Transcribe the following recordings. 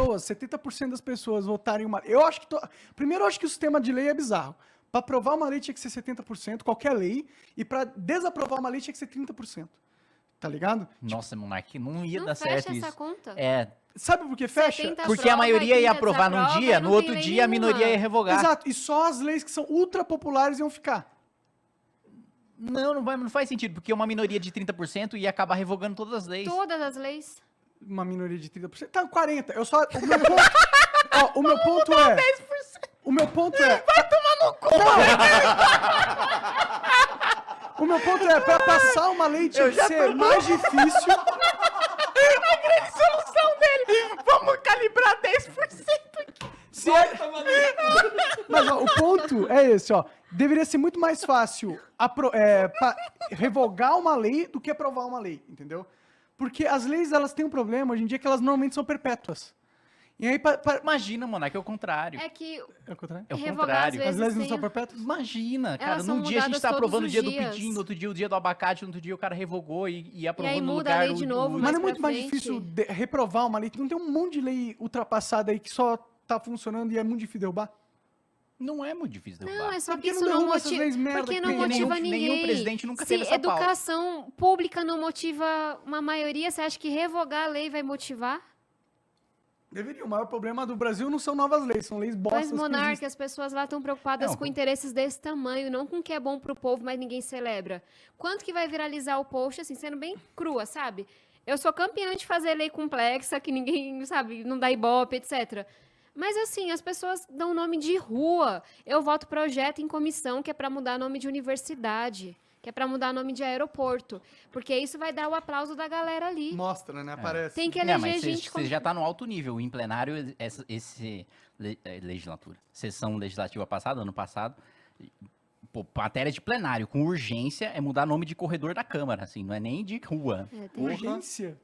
pessoas, 70% das pessoas votarem uma... Eu acho que... Primeiro, eu acho que o sistema de lei é bizarro. Para aprovar uma lei tinha que ser 70%, qualquer lei, e para desaprovar uma lei tinha que ser 30%. Tá ligado? Nossa, Monark, não ia Não dar certo fecha isso. essa conta. É, Sabe por que fecha? 70 porque a aprova, maioria ia 30 aprovar num desaprova dia, e não no tem outro lei dia a minoria ia nenhuma. revogar. Exato, e só as leis que são ultra populares iam ficar. Não faz sentido, porque uma minoria de 30% ia acabar revogando todas as leis. Todas as leis. Uma minoria de 30%. Tá, 40%. Eu só... O meu ponto, ó, o meu ponto é... 10%. O meu ponto é... Vai tomar no cu! O meu ponto é, pra passar uma lei tinha que ser mais difícil... A grande solução dele, vamos calibrar 10% aqui. Se é... Mas ó, o ponto é esse, ó. Deveria ser muito mais fácil revogar uma lei do que aprovar uma lei, entendeu? Porque as leis, elas têm um problema hoje em dia que elas normalmente são perpétuas. E aí, Imagina, Monark, é o contrário. É que É o contrário? É o revogar contrário. às vezes As leis não tem- são perpétuas? Imagina, cara, Elas são num dia a gente mudadas tá aprovando o todos dia os do dias. pedim, no outro dia o dia do abacate, no outro dia o cara revogou e aprovou aí no muda a lugar lei de novo, Mas mais não é pra muito mais frente. difícil reprovar uma lei que não tem um monte de lei ultrapassada aí que só tá funcionando e é muito difícil derrubar? Não é muito difícil derrubar. Não, é só Por que que isso não não derruba essas motiva. leis merda Porque que não tem? motiva Nenhum ninguém. presidente nunca Se teve essa pauta. educação pública não motiva uma maioria, você acha que revogar a lei vai motivar? Deveria. O maior problema do Brasil não são novas leis, são leis bostas Mas, que Monarca, existem. as pessoas lá estão preocupadas Não, com interesses desse tamanho, não com o que é bom pro povo, mas ninguém celebra. Quanto que vai viralizar o post, assim, sendo bem crua, sabe? Eu sou campeã de fazer lei complexa, que ninguém, sabe, não dá ibope, etc. Mas, assim, as pessoas dão nome de rua. Eu voto projeto em comissão, que é para mudar nome de universidade, que é para mudar nome de aeroporto. Porque isso vai dar o aplauso da galera ali. Mostra, né? Aparece. Tem que É, eleger mas gente você já tá no alto nível. Em plenário, legislatura. Sessão legislativa passada, ano passado, pô, matéria de plenário com urgência é mudar nome de corredor da Câmara, assim, não é nem de rua. É, tem, Urgência.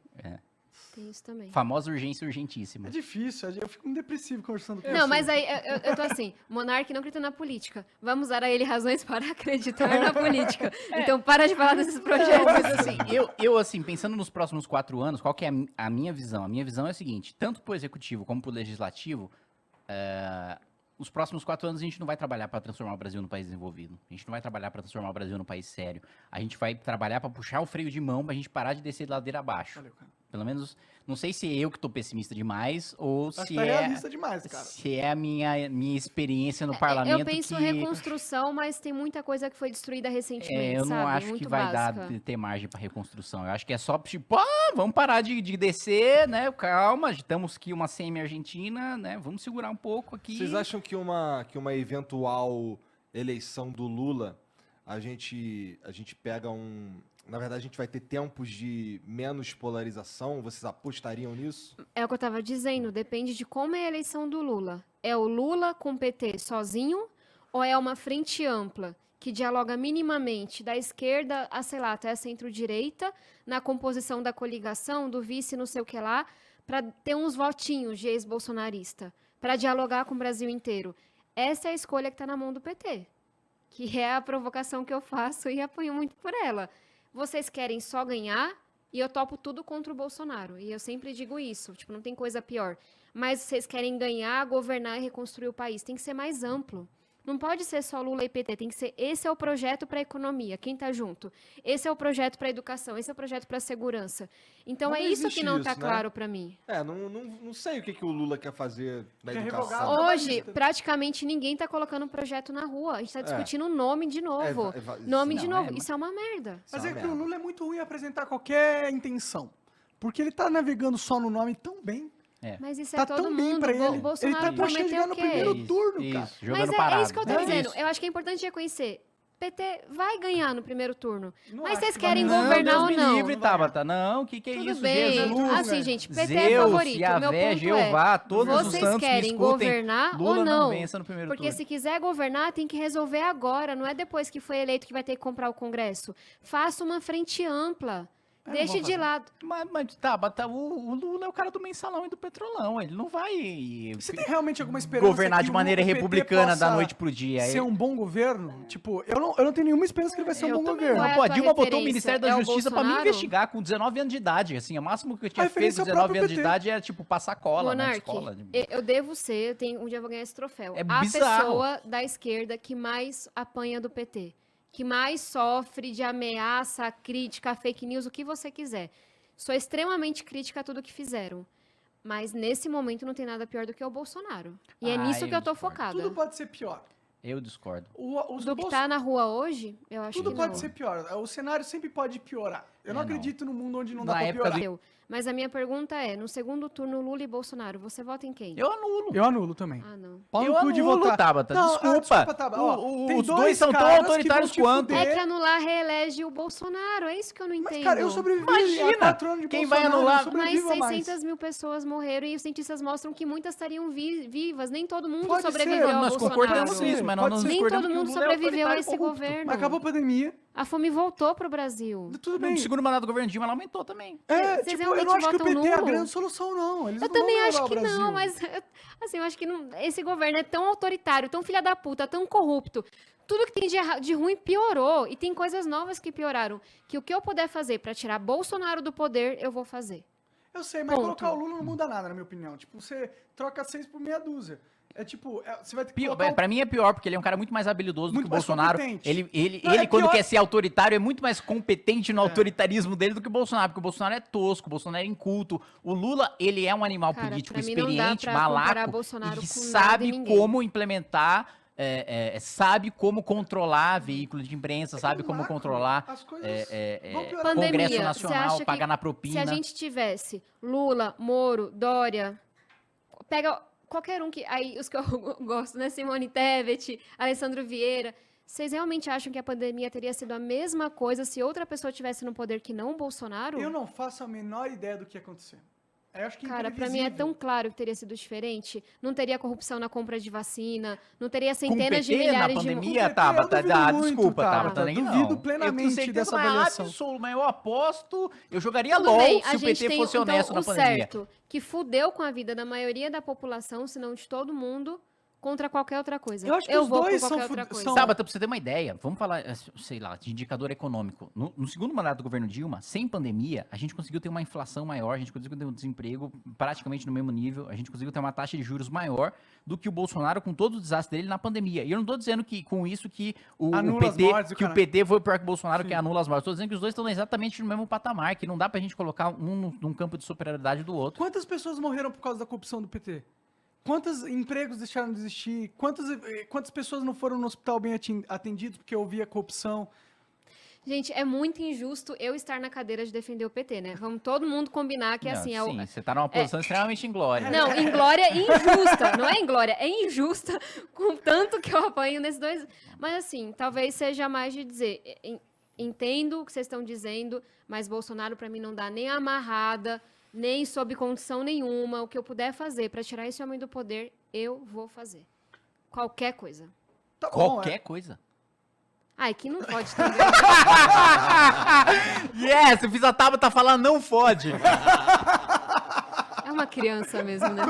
tem isso também. Famosa urgência urgentíssima. É difícil, eu fico muito depressivo conversando com Não, você. mas aí eu tô assim, Monark não acredita na política. Vamos dar a ele razões para acreditar na política. Então para de falar desses Não, projetos. mas assim, eu assim, pensando nos próximos 4 anos, qual que é a minha visão? A minha visão é a seguinte, tanto pro executivo como pro legislativo, os próximos 4 anos a gente não vai trabalhar para transformar o Brasil num país desenvolvido. A gente não vai trabalhar para transformar o Brasil num país sério. A gente vai trabalhar para puxar o freio de mão pra gente parar de descer de ladeira abaixo. Valeu, cara. Pelo menos, não sei se é eu que tô pessimista demais ou Acho que se tá é realista demais, cara. se é a minha experiência no parlamento Eu penso que reconstrução, mas tem muita coisa que foi destruída recentemente, eu não sabe? acho Muito que vai básica. ter margem para reconstrução. Eu acho que é só tipo, vamos parar de descer, né? Calma, estamos aqui uma semi-argentina, né? Vamos segurar um pouco aqui. Vocês acham que uma eventual eleição do Lula, a gente pega Na verdade, a gente vai ter tempos de menos polarização? Vocês apostariam nisso? É o que eu tava dizendo, depende de como é a eleição do Lula. É o Lula com o PT sozinho ou é uma frente ampla que dialoga minimamente da esquerda a, sei lá, até a centro-direita, na composição da coligação, do vice não sei o que lá, para ter uns votinhos de ex-bolsonarista, para dialogar com o Brasil inteiro. Essa é a escolha que está na mão do PT, que é a provocação que eu faço e apoio muito por ela. Vocês querem só ganhar e eu topo tudo contra o Bolsonaro. E eu sempre digo isso, tipo, não tem coisa pior. Mas vocês querem ganhar, governar e reconstruir o país. Tem que ser mais amplo. Não pode ser só Lula e PT, tem que ser, esse é o projeto para a economia, quem tá junto. Esse é o projeto para a educação, esse é o projeto para a segurança. Então Mas é não isso existe que não isso, tá né? claro para mim. Não sei o que o Lula quer fazer na Quer educação. revogar Hoje, trabalhista. praticamente ninguém tá colocando um projeto na rua. A gente tá discutindo o nome de novo. Nome de não, novo. é- Isso é uma merda. Mas Isso é é uma que o merda. Lula é muito ruim em apresentar qualquer intenção. Porque ele tá navegando só no nome tão bem. Mas isso Tá é todo tão bem mundo. pra ele. Bolsonaro Ele tá puxando prometeu chegar o no quê? primeiro turno, cara. jogando Mas é parado. isso que eu tô É dizendo. isso. Eu acho que é importante reconhecer. PT vai ganhar no primeiro turno. Não Mas acho vocês que vai querem ganhar. governar Deus ou me não? livre, Não vai Tabata. Não, que é Tudo isso? bem. Jesus, Assim, gente, PT é Zeus, favorito. Meu Yahvé, ponto Jeová, todos os vocês santos me querem escutem. governar Lula ou não não? vença no primeiro Porque turno. se quiser governar, tem que resolver agora. Não é depois que foi eleito que vai ter que comprar o Congresso. Faça uma frente ampla. Deixe vou de fazer. lado. Mas tá, o Lula é o cara do mensalão e do petrolão. Ele não vai Você tem realmente alguma esperança governar que de o maneira PT republicana da possa noite pro dia. ser um bom governo? Tipo, eu não tenho nenhuma esperança que ele vai ser um bom também governo. Qual é não. a Pô, a tua Dilma botou o referência? Ministério da É o Justiça pra me Bolsonaro? investigar com 19 anos de idade. Assim, o máximo que eu tinha feito referência com é o 19 próprio anos de PT. idade é, tipo, passar cola na Monark, escola. eu devo ser, um dia eu vou ganhar esse troféu. É a bizarro. pessoa da esquerda que mais apanha do PT. Que mais sofre de ameaça, crítica, fake news, o que você quiser. Sou extremamente crítica a tudo que fizeram. Mas nesse momento não tem nada pior do que o Bolsonaro. E é Ah, nisso eu que eu tô discordo. focada. Tudo pode ser pior. Eu discordo. Os Do que Bolso- tá na rua hoje, eu acho Tudo que pode não. ser pior. O cenário sempre pode piorar. Eu não É, não. acredito num mundo onde não Na dá pra época piorar. Mas a minha pergunta é, no segundo turno, Lula e Bolsonaro, você vota em quem? Eu anulo. Eu anulo também. Ah, não. Pau no Eu cu de anulo, votar. Tabata. Não, Desculpa. Tabata. Ó, tem Os dois são tão caras que autoritários vão te quanto. fuder. É que anular reelege o Bolsonaro, é isso que eu não entendo. Mas, cara, eu sobrevivi Imagina, a 4 anos de quem vai Bolsonaro, anular- eu Mas sobrevivo a mais. 600 mil pessoas morreram e os cientistas mostram que muitas estariam vivas. Nem todo mundo Pode ser, sobreviveu ao Nós Bolsonaro. concordamos Pode nisso, ser, mas pode nós não ser. Nem discordamos todo que o mundo Lula é sobreviveu a autoritário esse e corrupto. governo. Mas acabou a pandemia, A fome voltou pro Brasil. tudo bem. No segundo mandato do governo Dilma, ela aumentou também. Vocês Tipo, eu realmente não acho que o votam PT é a nulo? grande solução, não. Eles Eu não vão também levar acho o que Brasil. não, mas assim, eu acho que esse governo é tão autoritário, tão filha da puta, tão corrupto. Tudo que tem de ruim piorou e tem coisas novas que pioraram. Que o que eu puder fazer pra tirar Bolsonaro do poder, eu vou fazer. Eu sei, mas Ponto. colocar o Lula não muda nada, na minha opinião. Tipo, você troca 6 por meia dúzia. É tipo, você vai ter que colocar Pra mim é pior, porque ele é um cara muito mais habilidoso do Muito que o mais Bolsonaro. competente. Ele Não, é quando pior- quer ser autoritário, é muito mais competente no autoritarismo dele do que o Bolsonaro, porque o Bolsonaro é tosco, o Bolsonaro é inculto. O Lula, ele é um animal Cara, político pra mim não dá experiente, pra comparar malaco, Bolsonaro e que com nada e sabe ninguém. como implementar, sabe como controlar veículo de imprensa, sabe como macro, controlar as coisas vão piorar. Pandemia, Congresso você Nacional, acha que pagar na Se propina. a gente tivesse Lula, Moro, Dória, pega qualquer um que. Aí os que eu gosto, né? Simone Tebet, Alessandro Vieira. Vocês realmente acham que a pandemia teria sido a mesma coisa se outra pessoa tivesse no poder que não o Bolsonaro? Eu não faço a menor ideia do que ia acontecer. Eu acho que Cara, pra mim é tão claro que teria sido diferente. Não teria corrupção na compra de vacina, não teria Com centenas de PT na milhares de pandemia, PT, Tabata, eu duvido muito, desculpa, Tabata, Tabata, nem não. duvido Eu plenamente tenho certeza, dessa mas avaliação. absoluto, mas eu aposto, eu jogaria Tudo LOL bem, se a o gente PT tem fosse então, honesto na o pandemia. certo, que fudeu com a vida da maioria da população, se não de todo mundo, contra qualquer outra coisa. Eu acho que os vou dois por qualquer são outra fud- coisa. são- Tabata, pra você ter uma ideia, vamos falar, sei lá, de indicador econômico. No segundo mandato do governo Dilma, sem pandemia, a gente conseguiu ter uma inflação maior, a gente conseguiu ter um desemprego praticamente no mesmo nível, a gente conseguiu ter uma taxa de juros maior do que o Bolsonaro com todo o desastre dele na pandemia. E eu não tô dizendo que com isso que o Anula as mortes, PT, o caralho. PT foi pior que o Bolsonaro, Sim. que anula as mortes. Tô dizendo que os dois estão exatamente no mesmo patamar, que não dá pra gente colocar um num campo de superioridade do outro. Quantas pessoas morreram por causa da corrupção do PT? Quantos empregos deixaram de existir? Quantas pessoas não foram no hospital bem atendidos porque havia corrupção? Gente, é muito injusto eu estar na cadeira de defender o PT, né? Vamos todo mundo combinar que Não, assim, sim, você tá numa posição extremamente inglória. Não, inglória injusta. Não é inglória, é injusta com tanto que eu apanho nesses dois. Mas assim, talvez seja mais de dizer, entendo o que vocês estão dizendo, mas Bolsonaro pra mim não dá nem amarrada, nem sob condição nenhuma. O que eu puder fazer pra tirar esse homem do poder, eu vou fazer. Qualquer coisa. Tá bom, Qualquer coisa. Ai, que não pode também. Yes, eu fiz a Tabata falar não fode. É uma criança mesmo, né?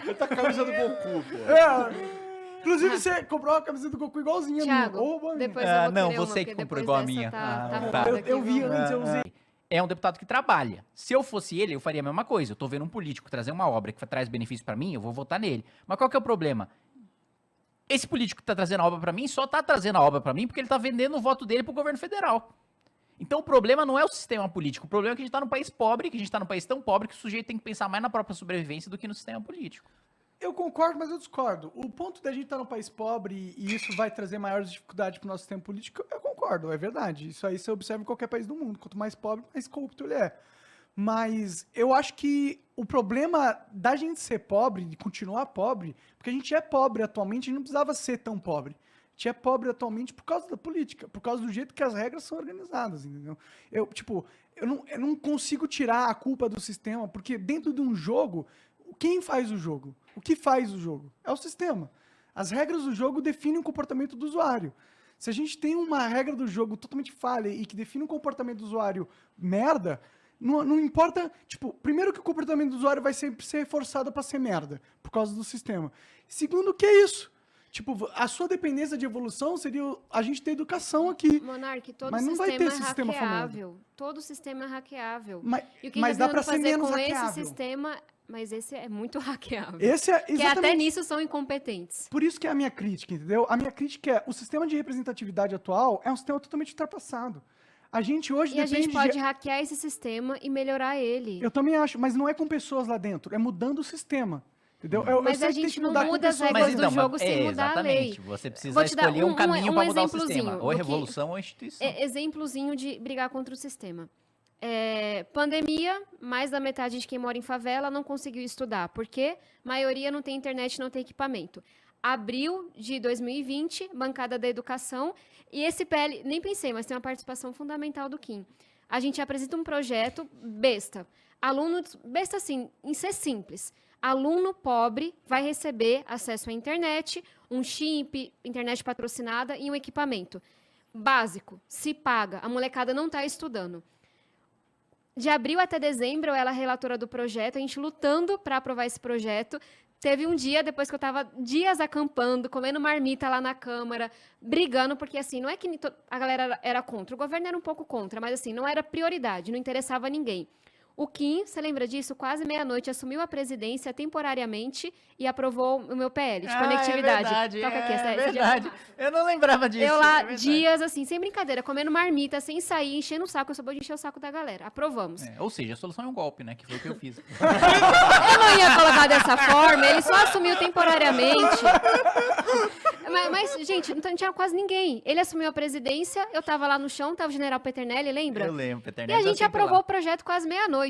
Ele tá com a camisa do Goku, pô. Inclusive, você comprou uma camiseta do Goku igualzinha a minha. Thiago, Ô, boninha. depois eu Ah, vou não, querer uma, você que porque comprou depois igual a dessa minha. Tá Ah, foda aqui, Eu vi vamos. antes, eu usei. É um deputado que trabalha. Se eu fosse ele, eu faria a mesma coisa. Eu tô vendo um político trazer uma obra que traz benefício pra mim, eu vou votar nele. Mas qual que é o problema? Esse político que tá trazendo a obra pra mim só tá trazendo a obra pra mim porque ele tá vendendo o voto dele pro governo federal. Então o problema não é o sistema político, o problema é que a gente tá num país pobre, que a gente tá num país tão pobre que o sujeito tem que pensar mais na própria sobrevivência do que no sistema político. Eu concordo, mas eu discordo. O ponto da gente estar num país pobre e isso vai trazer maiores dificuldades para o nosso sistema político, eu concordo, é verdade. Isso aí você observa em qualquer país do mundo. Quanto mais pobre, mais corrupto ele é. Mas eu acho que o problema da gente ser pobre, de continuar pobre, porque a gente é pobre atualmente, a gente não precisava ser tão pobre. A gente é pobre atualmente por causa da política, por causa do jeito que as regras são organizadas, entendeu? Eu não consigo tirar a culpa do sistema, porque dentro de um jogo, quem faz o jogo? O que faz o jogo? É o sistema. As regras do jogo definem o comportamento do usuário. Se a gente tem uma regra do jogo totalmente falha e que define um comportamento do usuário merda, não importa. Tipo, primeiro que o comportamento do usuário vai sempre ser forçado pra ser merda, por causa do sistema. Segundo, que é isso? Tipo, a sua dependência de evolução seria a gente ter educação aqui. Monark, todo Mas não vai sistema ter é esse sistema hackeável. Todo sistema é hackeável. E o que Mas está dá pra tentando ser fazer menos com hackeável. esse sistema... Mas esse é muito hackeável. Esse é Que exatamente. até nisso são incompetentes. Por isso que é a minha crítica, entendeu? A minha crítica é o sistema de representatividade atual é um sistema totalmente ultrapassado. A gente hoje E a depende gente pode hackear esse sistema e melhorar ele. Eu também acho, mas não é com pessoas lá dentro, é mudando o sistema. Entendeu? Eu Mas sei a que tem gente que não mudar com muda as pessoas. regras do jogo sem mudar a lei. Exatamente. Você precisa Vou te dar escolher um caminho para mudar o sistema. exemplozinho Ou do que- revolução ou instituição. Exemplozinho de brigar contra o sistema. Pandemia, mais da metade de quem mora em favela não conseguiu estudar. Por quê? Maioria não tem internet, não tem equipamento. Abril de 2020, bancada da educação, e esse PL, nem pensei, mas tem uma participação fundamental do Kim. A gente apresenta um projeto besta. Aluno, besta assim, em ser simples. Aluno pobre vai receber acesso à internet, um chip, internet patrocinada e um equipamento. Básico, se paga. A molecada não está estudando. De abril até dezembro, eu era a relatora do projeto, a gente lutando para aprovar esse projeto. Teve um dia, depois que eu estava dias acampando, comendo marmita lá na Câmara, brigando, porque assim, não é que a galera era contra, o governo era um pouco contra, mas assim, não era prioridade, não interessava a ninguém. O Kim, você lembra disso? Quase meia-noite, assumiu a presidência temporariamente e aprovou o meu PL de conectividade. É verdade, Toca aqui, essa verdade. Eu não lembrava disso. eu lá, é verdade. dias, assim, sem brincadeira, comendo marmita, sem sair, enchendo o saco. Eu só vou encher o saco da galera. Aprovamos. Ou seja, a solução é um golpe, né? Que foi o que eu fiz. Eu não ia colocar dessa forma, ele só assumiu temporariamente. Mas, gente, não tinha quase ninguém. Ele assumiu a presidência, eu tava lá no chão, tava o general Peternelli, lembra? Eu lembro, E Peternelli a tá gente sempre aprovou lá. o projeto quase meia-noite.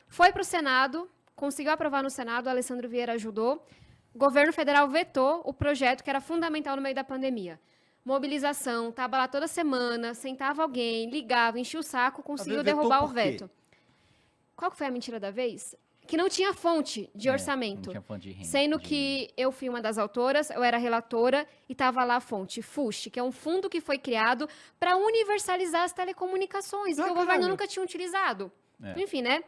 Foi para o Senado, conseguiu aprovar no Senado, o Alessandro Vieira ajudou. O governo federal vetou o projeto que era fundamental no meio da pandemia. Mobilização, tava lá toda semana, sentava alguém, ligava, enchia o saco, conseguiu Vetou derrubar o por quê? veto. Qual que foi a mentira da vez? Que não tinha fonte de orçamento. Não tinha fonte de renda, Sendo que eu fui uma das autoras, eu era relatora e estava lá a fonte FUST, que é um fundo que foi criado para universalizar as telecomunicações, que o governo caralho. nunca tinha utilizado. É. Enfim, né?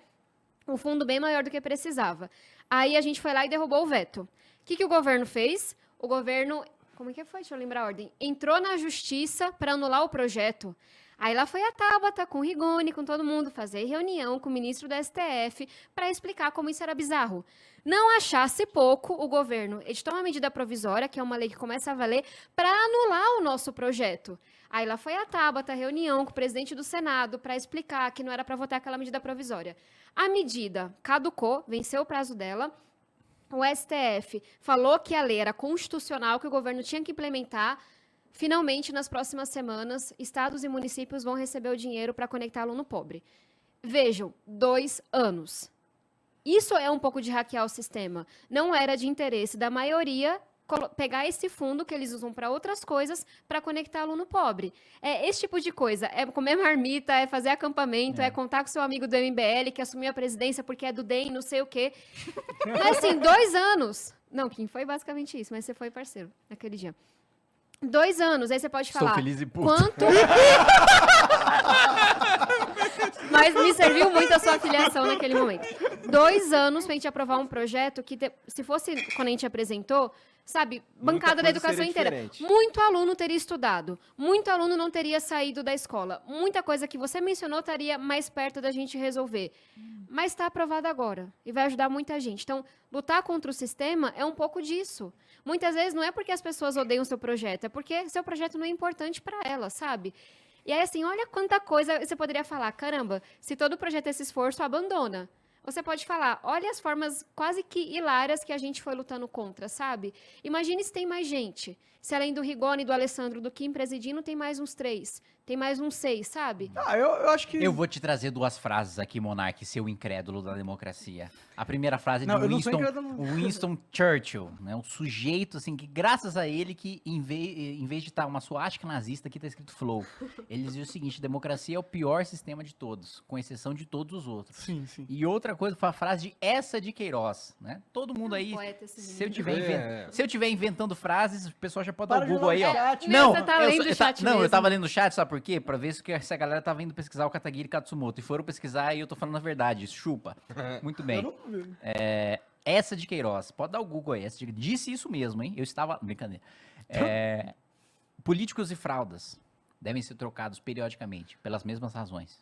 Um fundo bem maior do que precisava. Aí a gente foi lá e derrubou o veto. O que o governo fez? O governo, como é que foi? Deixa eu lembrar a ordem. Entrou na justiça para anular o projeto. Aí lá foi a Tabata, com o Rigoni, com todo mundo, fazer reunião com o ministro do STF para explicar como isso era bizarro. Não achasse pouco, o governo editou uma medida provisória, que é uma lei que começa a valer, para anular o nosso projeto. Aí lá foi a Tabata, reunião com o presidente do Senado para explicar que não era para votar aquela medida provisória. A medida caducou, venceu o prazo dela. O STF falou que a lei era constitucional, que o governo tinha que implementar. Finalmente, nas próximas semanas, estados e municípios vão receber o dinheiro para conectar aluno pobre. Vejam, 2 anos. Isso é um pouco de hackear o sistema. Não era de interesse da maioria pegar esse fundo que eles usam para outras coisas para conectar aluno pobre. É esse tipo de coisa. É comer marmita, é fazer acampamento, é contar com seu amigo do MBL que assumiu a presidência porque é do DEM, não sei o quê. Mas assim, 2 anos. Não, Kim, foi basicamente isso, mas você foi parceiro naquele dia. 2 anos, aí você pode Sou falar. feliz e puto. Quanto? Mas me serviu muito a sua afiliação naquele momento. 2 anos pra gente aprovar um projeto que, se fosse quando a gente apresentou, sabe, bancada da coisa educação seria inteira. diferente. Muito aluno teria estudado, muito aluno não teria saído da escola. Muita coisa que você mencionou estaria mais perto da gente resolver. Mas está aprovado agora e vai ajudar muita gente. Então, lutar contra o sistema é um pouco disso. Muitas vezes não é porque as pessoas odeiam seu projeto, é porque seu projeto não é importante para elas, sabe? E aí, assim, olha quanta coisa você poderia falar. Caramba, se todo projeto é esse esforço, abandona. Você pode falar, olha as formas quase que hilárias que a gente foi lutando contra, sabe? Imagine se tem mais gente. Se além do Rigoni, do Alessandro, do Kim presidindo, tem mais uns 3. Tem mais um 6, sabe? Eu acho que... Eu vou te trazer 2 frases aqui, Monark, seu incrédulo da democracia. A primeira frase é de Não, eu não sou Winston, incrédulo. Winston Churchill, né? Um sujeito, assim, que graças a ele que em vez de estar uma suástica nazista, aqui tá escrito Flow. Ele dizia o seguinte, democracia é o pior sistema de todos, com exceção de todos os outros. Sim, sim. E outra coisa, foi a frase de essa de Queiroz, né? Todo mundo aí, Poeta esse se eu menino. tiver inventando frases, o pessoal já pode dar Para o de Google olhar aí, o ó. chat. Não, você tá lendo o chat não, eu mesmo. tava lendo o chat, sabe por quê? Pra ver se essa galera tava indo pesquisar o Kataguiri Katsumoto. E foram pesquisar e eu tô falando a verdade. Chupa. Muito Eu bem. não tô vendo. Essa de Queiroz. Pode dar o Google aí. Disse isso mesmo, hein? Eu estava... Brincadeira. Políticos e fraldas devem ser trocados periodicamente, pelas mesmas razões.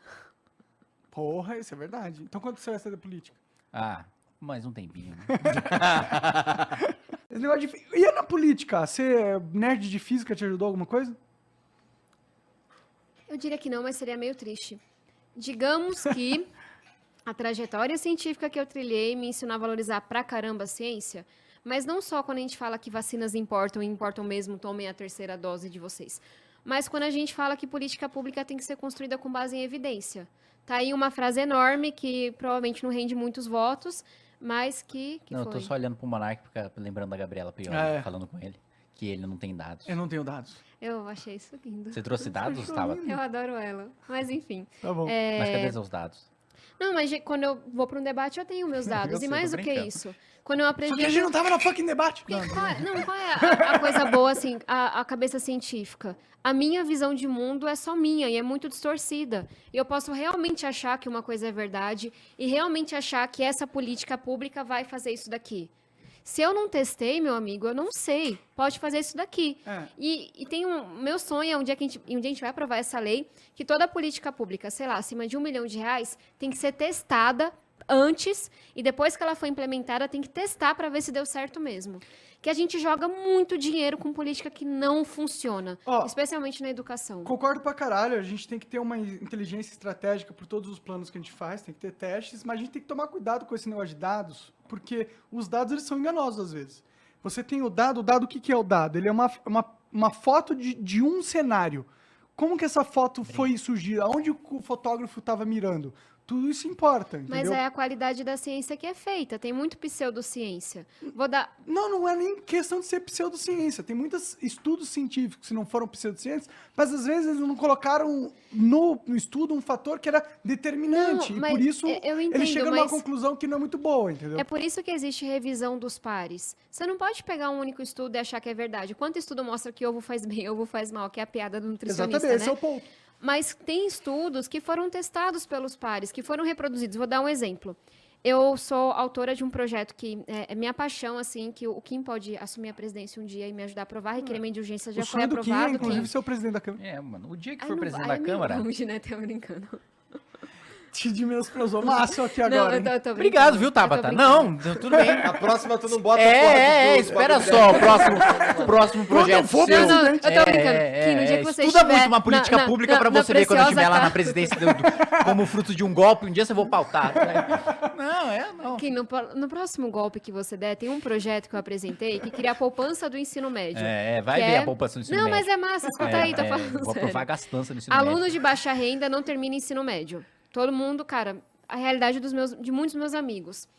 Porra, isso é verdade. Então quanto você vai ser da política? Ah, mais um tempinho. Né? Esse negócio de... E na política? Ser nerd de física te ajudou alguma coisa? Eu diria que não, mas seria meio triste. Digamos que a trajetória científica que eu trilhei me ensinou a valorizar pra caramba a ciência, mas não só quando a gente fala que vacinas importam e importam mesmo, tomem a 3ª dose de vocês. Mas quando a gente fala que política pública tem que ser construída com base em evidência. Tá aí uma frase enorme que provavelmente não rende muitos votos, mas que Não, eu foi. tô só olhando pro Monark, lembrando da Gabriela Prioli, É. falando com ele, que ele não tem dados. Eu não tenho dados. Eu achei isso lindo. Você trouxe dados, Tava? Eu adoro ela. Mas enfim. Tá bom. Mas cadê os dados? Não, mas quando eu vou para um debate, eu tenho meus dados. Eu E sei, mais tô do que brincando. isso, quando eu Só que a gente apresento... não tava na fucking debate. Qual é a coisa boa, assim, a cabeça científica? A minha visão de mundo é só minha e é muito distorcida. E eu posso realmente achar que uma coisa é verdade e realmente achar que essa política pública vai fazer isso daqui. Se eu não testei, meu amigo, eu não sei. Pode fazer isso daqui. É. E tem meu sonho é um dia que a gente vai aprovar essa lei, que toda política pública, sei lá, acima de R$1 milhão, tem que ser testada antes e depois que ela for implementada, tem que testar para ver se deu certo mesmo. Que a gente joga muito dinheiro com política que não funciona, Ó, especialmente na educação. Concordo pra caralho, a gente tem que ter uma inteligência estratégica por todos os planos que a gente faz, tem que ter testes, mas a gente tem que tomar cuidado com esse negócio de dados, porque os dados eles são enganosos às vezes. Você tem o dado o que é o dado? Ele é uma foto de um cenário. Como que essa foto foi surgir? Aonde o fotógrafo estava mirando? Tudo isso importa, entendeu? Mas é a qualidade da ciência que é feita, tem muito pseudociência. Vou dar... Não é nem questão de ser pseudociência. Tem muitos estudos científicos que não foram pseudociências, mas às vezes eles não colocaram no estudo um fator que era determinante. Não, e mas por isso eu entendo, ele chega numa mas- conclusão que não é muito boa, entendeu? É por isso que existe revisão dos pares. Você não pode pegar um único estudo e achar que é verdade. Quanto estudo mostra que ovo faz bem, ovo faz mal, que é a piada do nutricionista, Exatamente, esse né? é o ponto. Mas tem estudos que foram testados pelos pares, que foram reproduzidos. Vou dar um exemplo. Eu sou autora de um projeto que é minha paixão, assim, que o Kim pode assumir a presidência um dia e me ajudar a aprovar. Requerimento de urgência já O foi sonho do Kim é, aprovado. inclusive, ser o presidente da Câmara. É, mano, o dia que Ai, for não presidente vai, da é meio Câmara... longe, né? Tô brincando. Te menosprezou máximo aqui Não, agora. eu tô brincando. Obrigado, viu, Eu tô Tabata? brincando. Não, tudo bem. A próxima tu não bota a porra É, do espera bagulho só, dela. o próximo projeto for seu. Não, eu tô brincando. É, Que no dia que você estuda estiver muito uma política na- pública na- pra na você ver quando eu estiver lá preciosa na presidência como fruto de um golpe. Um dia você vou pautar. Não. Que no próximo golpe que você der, tem um projeto que eu apresentei que queria a poupança do ensino médio. Vai Que ver é- a poupança do ensino Não, médio. mas é massa, escuta aí, tô falando Vou sério. aprovar a gastança no ensino Aluno médio. de baixa renda não termina ensino médio. Todo mundo, cara, a realidade de muitos dos meus amigos.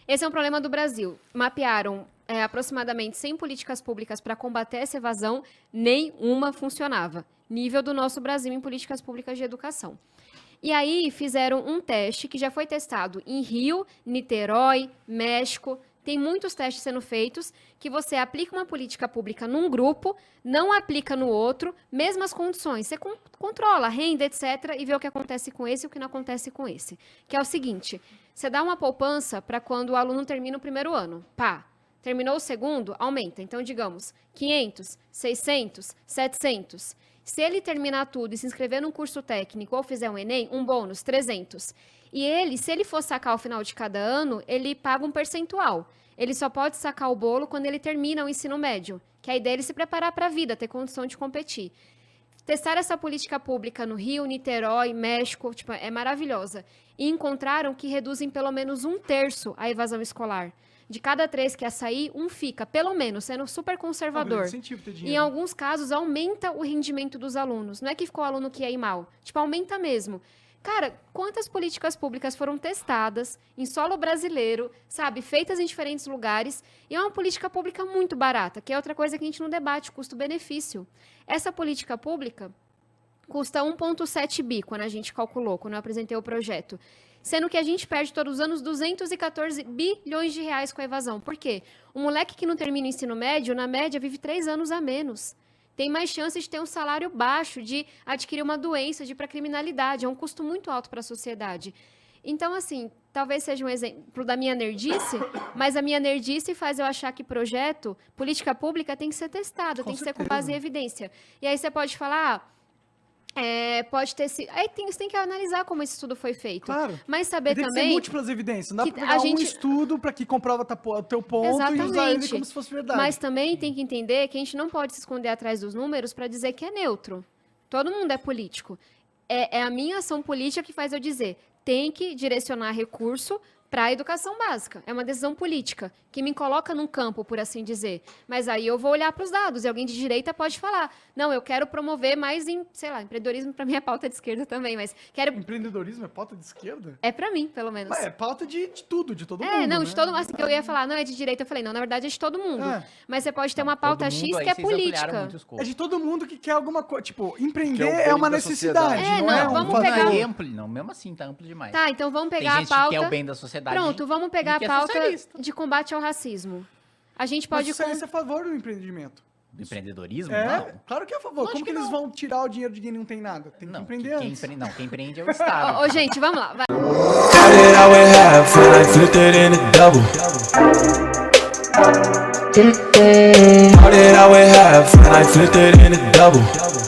Esse é um problema do Brasil. Mapearam aproximadamente 100 políticas públicas para combater essa evasão, nenhuma funcionava. Nível do nosso Brasil em políticas públicas de educação. E aí fizeram um teste que já foi testado em Rio, Niterói, México. Tem muitos testes sendo feitos que você aplica uma política pública num grupo, não aplica no outro, mesmas condições. Você controla a renda, etc., e vê o que acontece com esse e o que não acontece com esse. Que é o seguinte, você dá uma poupança para quando o aluno termina o primeiro ano. Pá, terminou o segundo, aumenta. Então, digamos, 500, 600, 700. Se ele terminar tudo e se inscrever num curso técnico ou fizer um Enem, um bônus, 300. E ele, se ele for sacar ao final de cada ano, ele paga um percentual. Ele só pode sacar o bolo quando ele termina o ensino médio, que a ideia é ele se preparar para a vida, ter condição de competir. Testar essa política pública no Rio, Niterói, México, é maravilhosa. E encontraram que reduzem pelo menos 1/3 a evasão escolar. De cada 3 que ia sair, 1 fica, pelo menos, sendo super conservador. Incentivo ter Em dinheiro. alguns casos, aumenta o rendimento dos alunos. Não é que ficou aluno que ia ir mal. Tipo, aumenta mesmo. Cara, quantas políticas públicas foram testadas em solo brasileiro, sabe, feitas em diferentes lugares, e é uma política pública muito barata, que é outra coisa que a gente não debate, custo-benefício. Essa política pública custa 1,7 bi, quando a gente calculou, quando eu apresentei o projeto. Sendo que a gente perde todos os anos 214 bilhões de reais com a evasão. Por quê? O moleque que não termina o ensino médio, na média, vive 3 anos a menos. Tem mais chances de ter um salário baixo, de adquirir uma doença, de ir para a criminalidade. É um custo muito alto para a sociedade. Então, assim, talvez seja um exemplo da minha nerdice, mas a minha nerdice faz eu achar que projeto, política pública, tem que ser testado, tem que ser com base em evidência. E aí você pode falar... pode ter sido... Aí você tem que analisar como esse estudo foi feito. Claro. Mas saber Tem que ser também... múltiplas evidências. Não dá que pra pegar a gente- um estudo pra que comprova o teu ponto e usar ele Exatamente. como se fosse verdade. Mas também tem que entender que a gente não pode se esconder atrás dos números para dizer que é neutro. Todo mundo é político. É a minha ação política que faz eu dizer, tem que direcionar recurso para a educação básica. É uma decisão política, que me coloca num campo, por assim dizer. Mas aí eu vou olhar para os dados, e alguém de direita pode falar, não, eu quero promover mais, sei lá, empreendedorismo para mim é pauta de esquerda também, mas quero... Empreendedorismo é pauta de esquerda? É para mim, pelo menos. Mas é pauta de tudo, de todo mundo. Não, né? de todo mundo. Assim, que eu ia falar, não é de direita, eu falei, não, na verdade é de todo mundo. É. Mas você pode ter uma Todo pauta mundo, X aí que é vocês ampliaram política. muito o escopo. É de todo mundo que quer alguma coisa. Tipo, empreender Que é o é uma bem da necessidade. sociedade. Não é Não, um vamos fator. pegar Não, é amplo, não, mesmo assim, tá amplo demais. Tá, então vamos Tem pegar gente a pauta... que quer o bem da sociedade. Pronto, vamos pegar e que a é pauta socialista. de combate ao racismo. A gente Mas pode... você é a favor do empreendimento. Do empreendedorismo? É, Não. claro que é a favor. Lógico Como que que eles não. vão tirar o dinheiro de quem não tem nada? Tem que Não, empreender antes. quem empreende é o Estado. Ô, gente, vamos lá. Vai. Started out with half and I flipped it into double. Started out with half and I flipped it into double.